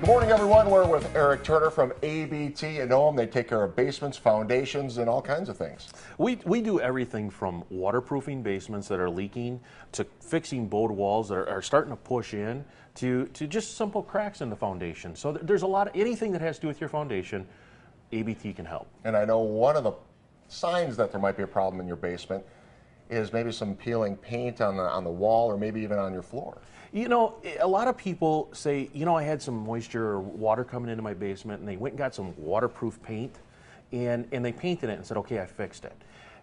Good morning, everyone. We're with Eric Turner from ABT. You know them. They take care of basements, foundations, and all kinds of things. We do everything from waterproofing basements that are leaking to fixing bowed walls that are starting to push in to just simple cracks in the foundation. So there's a lot of anything that has to do with your foundation, ABT can help. And I know one of the signs that there might be a problem in your basement is maybe some peeling paint on the wall or maybe even on your floor. You know, a lot of people say, you know, I had some moisture or water coming into my basement, and they went and got some waterproof paint, and they painted it and said, okay, I fixed it.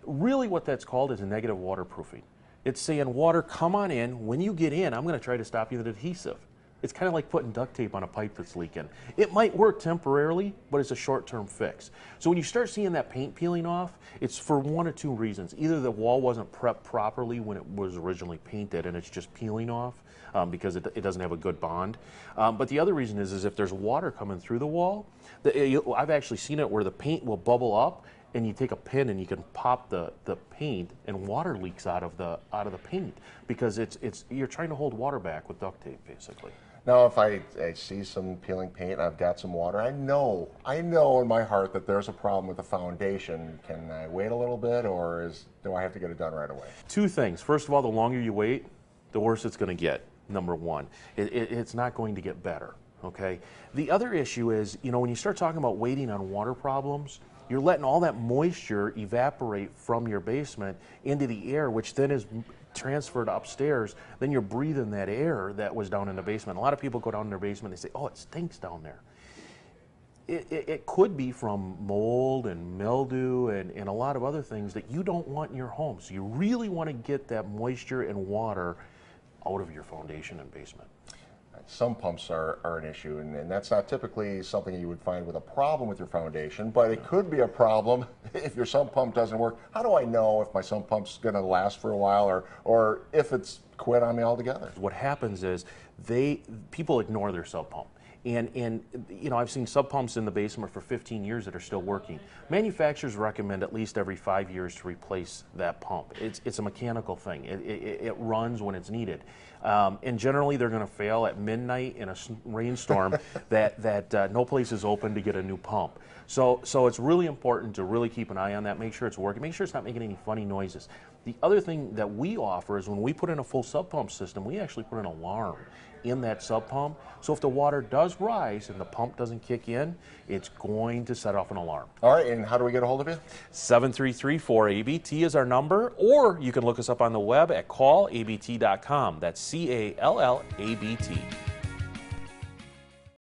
Really what that's called is a negative waterproofing. It's saying, water, come on in. When you get in, I'm going to try to stop you with adhesive. It's kind of like putting duct tape on a pipe that's leaking. It might work temporarily, but it's a short-term fix. So when you start seeing that paint peeling off, it's for one of two reasons. Either the wall wasn't prepped properly when it was originally painted and it's just peeling off because it doesn't have a good bond. But the other reason is if there's water coming through the wall, I've actually seen it where the paint will bubble up and you take a pin and you can pop the paint and water leaks out of the paint because you're trying to hold water back with duct tape basically. Now, if I see some peeling paint and I've got some water, I know in my heart that there's a problem with the foundation. Can I wait a little bit, or do I have to get it done right away? Two things. First of all, the longer you wait, the worse it's going to get, number one. It's not going to get better, okay? The other issue is, you know, when you start talking about waiting on water problems, you're letting all that moisture evaporate from your basement into the air, which then is transferred upstairs. Then you're breathing that air that was down in the basement. A lot of people go down in their basement and they say, oh, it stinks down there. It could be from mold and mildew and a lot of other things that you don't want in your home. So you really want to get that moisture and water out of your foundation and basement. Sump pumps are an issue, and that's not typically something you would find with a problem with your foundation, but it could be a problem if your sump pump doesn't work. How do I know if my sump pump's going to last for a while or if it's quit on me altogether? What happens is people ignore their sump pump. And you know, I've seen sub pumps in the basement for 15 years that are still working. Manufacturers recommend at least every 5 years to replace that pump. It's a mechanical thing. It runs when it's needed. And generally they're going to fail at midnight in a rainstorm that no place is open to get a new pump. So it's really important to really keep an eye on that, make sure it's working, make sure it's not making any funny noises. The other thing that we offer is when we put in a full sub pump system, we actually put an alarm in that sub pump. So if the water does rise and the pump doesn't kick in, it's going to set off an alarm. All right, and how do we get a hold of you? 733-4ABT is our number, or you can look us up on the web at callabt.com. That's CALLABT.